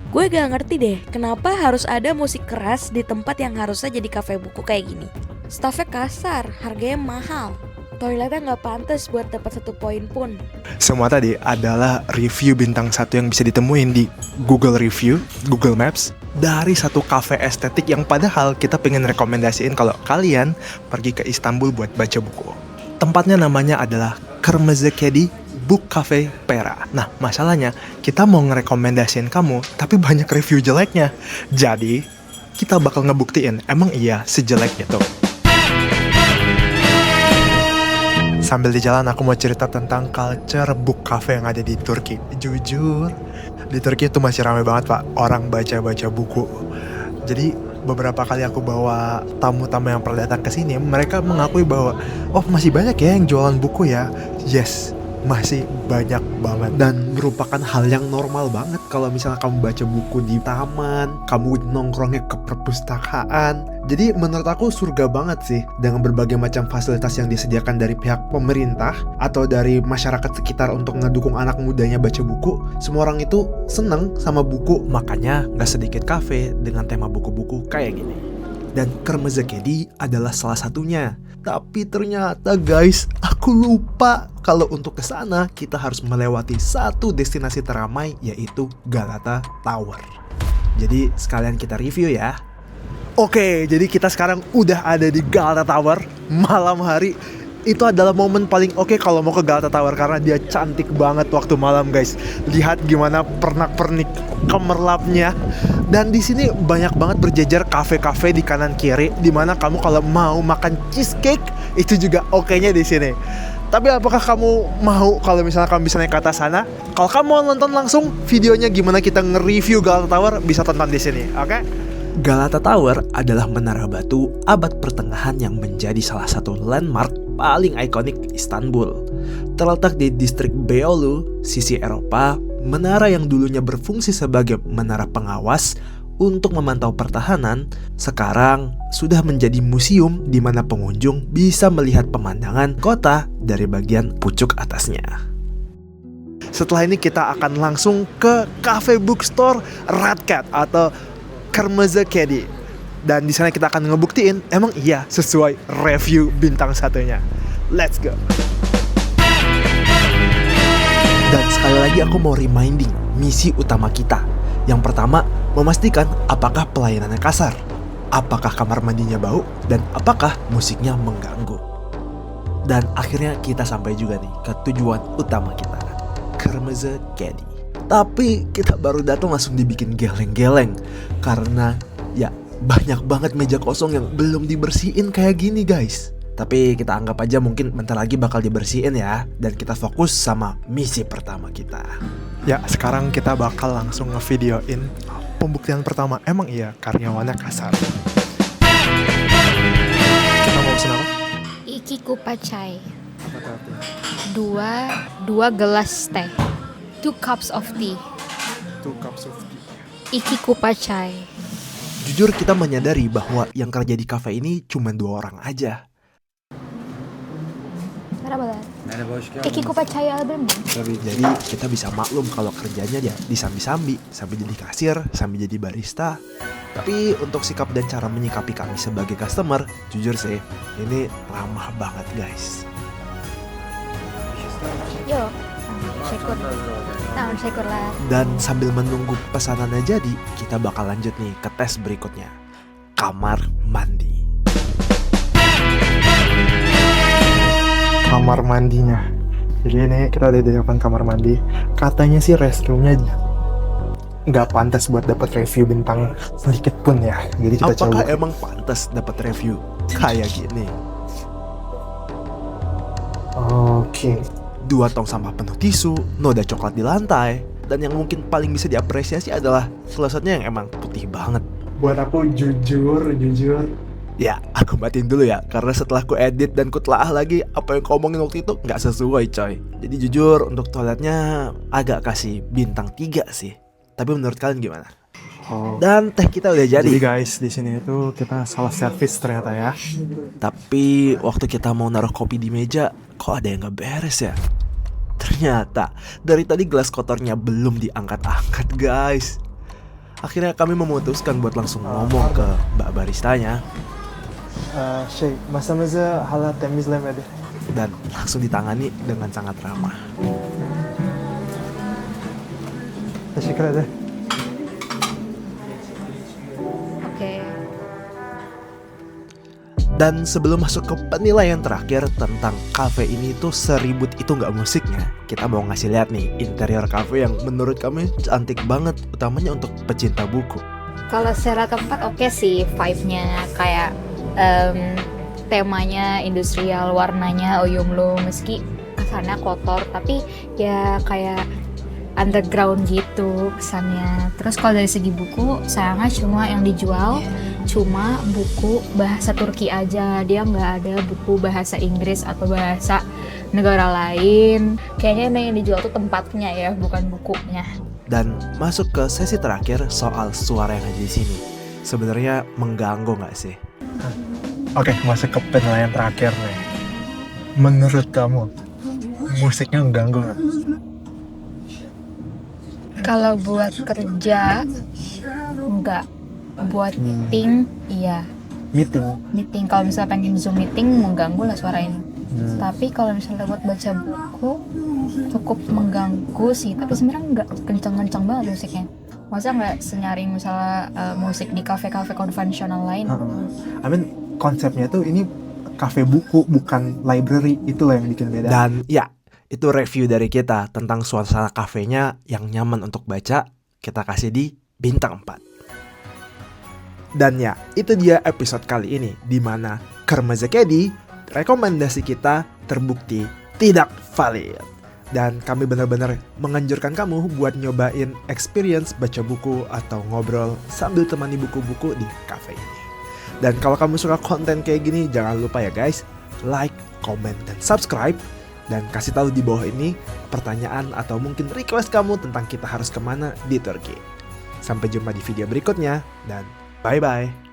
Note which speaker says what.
Speaker 1: Gue gak ngerti deh, kenapa harus ada musik keras di tempat yang harusnya jadi kafe buku kayak gini. Staffnya kasar, harganya mahal. Toiletnya gak pantas buat dapat 1 poin pun.
Speaker 2: Semua tadi adalah review bintang 1 yang bisa ditemuin di Google Review, Google Maps, dari satu kafe estetik yang padahal kita pengen rekomendasiin kalau kalian pergi ke Istanbul buat baca buku. Tempatnya namanya adalah Kırmızı Kedi Book Cafe Pera. Nah, masalahnya kita mau ngerekomendasiin kamu, tapi banyak review jeleknya. Jadi, kita bakal ngebuktiin emang iya sejelek itu. Sambil di jalan aku mau cerita tentang culture book cafe yang ada di Turki. Jujur, di Turki itu masih ramai banget pak, orang baca-baca buku. Jadi beberapa kali aku bawa tamu-tamu yang pernah datang ke sini, mereka mengakui bahwa oh masih banyak ya yang jualan buku ya. Yes, masih banyak banget dan merupakan hal yang normal banget kalau misalnya kamu baca buku di taman, kamu nongkrongnya ke perpustakaan. Jadi menurut aku surga banget sih dengan berbagai macam fasilitas yang disediakan dari pihak pemerintah atau dari masyarakat sekitar untuk ngedukung anak mudanya baca buku. Semua orang itu seneng sama buku, makanya gak sedikit kafe dengan tema buku-buku kayak gini. Dan Kırmızı Kedi adalah salah satunya. Tapi ternyata guys, aku lupa kalau untuk ke sana kita harus melewati satu destinasi teramai, yaitu Galata Tower. Jadi sekalian kita review ya. Oke, jadi kita sekarang udah ada di Galata Tower malam hari. Itu adalah momen paling oke kalau mau ke Galata Tower karena dia cantik banget waktu malam guys. Lihat gimana pernak-pernik kemerlapnya. Dan di sini banyak banget berjejer kafe-kafe di kanan kiri, dimana kamu kalau mau makan cheesecake itu juga oke-nya di sini. Tapi apakah kamu mau kalau misalnya kamu bisa naik ke atas sana? Kalau kamu mau nonton langsung videonya gimana kita nge-review Galata Tower, bisa tonton di sini, oke? Galata Tower adalah menara batu abad pertengahan yang menjadi salah satu landmark paling ikonik Istanbul. Terletak di distrik Beyoğlu, sisi Eropa, menara yang dulunya berfungsi sebagai menara pengawas untuk memantau pertahanan, sekarang sudah menjadi museum di mana pengunjung bisa melihat pemandangan kota dari bagian pucuk atasnya. Setelah ini kita akan langsung ke cafe bookstore Red Cat atau Kırmızı Kedi. Dan di sana kita akan ngebuktiin emang iya sesuai review bintang 1-nya. Let's go. Dan sekali lagi aku mau reminding misi utama kita. Yang pertama, memastikan apakah pelayanannya kasar, apakah kamar mandinya bau, dan apakah musiknya mengganggu. Dan akhirnya kita sampai juga nih ke tujuan utama kita, Kırmızı Kedi. Tapi kita baru datang langsung dibikin geleng-geleng karena ya banyak banget meja kosong yang belum dibersihin kayak gini guys. Tapi kita anggap aja mungkin bentar lagi bakal dibersihin ya. Dan kita fokus sama misi pertama kita. Ya sekarang kita bakal langsung ngevideoin pembuktian pertama. Emang iya karyawannya kasar. Kita mau pesen apa?
Speaker 3: Iki kupa chai.
Speaker 2: Apa tuh artinya?
Speaker 3: Dua gelas teh. 2 cups of tea.
Speaker 2: 2 cups of tea.
Speaker 3: Iki kupa chai.
Speaker 2: Jujur kita menyadari bahwa yang kerja di kafe ini cuma 2 orang aja.
Speaker 3: Merhabalar.
Speaker 4: Merhaba, hoş geldiniz.
Speaker 3: Iki kupa chai alabilir miyim?
Speaker 2: Jadi kita bisa maklum kalau kerjanya ya disambi-sambi, sambil jadi kasir, sambil jadi barista. Tapi untuk sikap dan cara menyikapi kami sebagai customer, jujur sih, ini ramah banget guys.
Speaker 3: Yo. Syukur. Nah, syukurlah.
Speaker 2: Dan sambil menunggu pesanannya jadi, kita bakal lanjut nih ke tes berikutnya. Kamar mandi. Kamar mandinya. Jadi ini kita ada di depan kamar mandi. Katanya sih restroomnya nggak pantas buat dapat review bintang sedikit pun ya. Jadi kita coba. Apakah emang pantas dapat review kayak gini? Oke. 2 tong sampah penuh tisu, noda coklat di lantai, dan yang mungkin paling bisa diapresiasi adalah klosetnya yang emang putih banget. Buat aku jujur. Ya, aku batin dulu ya, karena setelah ku edit dan ku telaah lagi apa yang kau omongin waktu itu nggak sesuai coy. Jadi jujur untuk toiletnya agak kasih bintang 3 sih. Tapi menurut kalian gimana? Dan teh kita udah jadi. Jadi guys, di sini itu kita salah servis ternyata ya. Tapi waktu kita mau naruh kopi di meja, kok ada yang nggak beres ya? Ternyata dari tadi gelas kotornya belum diangkat-angkat guys.
Speaker 4: Akhirnya kami memutuskan buat langsung ngomong ke mbak baristanya.
Speaker 2: Şey, masamıza hala temizlemedi.
Speaker 4: Dan langsung ditangani dengan sangat ramah.
Speaker 2: Teşekkür ederim.
Speaker 3: Oke.
Speaker 4: Dan sebelum masuk ke penilaian terakhir tentang cafe ini tuh seribut itu nggak musiknya, kita mau ngasih lihat nih interior cafe yang menurut kami cantik banget, utamanya untuk pecinta buku.
Speaker 3: Kalau secara tempat oke sih, vibe-nya kayak temanya industrial, warnanya oyumlo, meski kesannya kotor, tapi ya kayak underground gitu kesannya. Terus kalau dari segi buku, sayangnya cuma yang dijual cuma buku bahasa Turki aja. Dia nggak ada buku bahasa Inggris atau bahasa negara lain. Kayaknya emang yang dijual tuh tempatnya ya, bukan bukunya.
Speaker 4: Dan masuk ke sesi terakhir soal suara yang ada di sini. Sebenarnya mengganggu nggak sih?
Speaker 2: Oke, masuk ke penilaian terakhir nih. Menurut kamu, musiknya mengganggu nggak?
Speaker 3: Kalau buat kerja enggak, buat meeting iya. Meeting kalau misalnya pengen Zoom meeting mengganggu lah suara ini. Tapi kalau misalnya buat baca buku cukup mengganggu sih, tapi sebenarnya enggak kenceng-kenceng banget musiknya. Masa nggak senyaring misalnya musik di kafe-kafe konvensional lain.
Speaker 2: I mean, konsepnya tuh ini kafe buku, bukan library. Itulah yang bikin beda.
Speaker 4: Dan ya, itu review dari kita tentang suasana kafenya yang nyaman untuk baca. Kita kasih di bintang 4. Dan ya, itu dia episode kali ini, di mana Kırmızı Kedi, rekomendasi kita terbukti tidak valid. Dan kami benar-benar menganjurkan kamu buat nyobain experience baca buku atau ngobrol sambil temani buku-buku di cafe ini. Dan kalau kamu suka konten kayak gini, jangan lupa ya guys, like, comment, dan subscribe. Dan kasih tahu di bawah ini pertanyaan atau mungkin request kamu tentang kita harus kemana di Turki. Sampai jumpa di video berikutnya, dan bye-bye.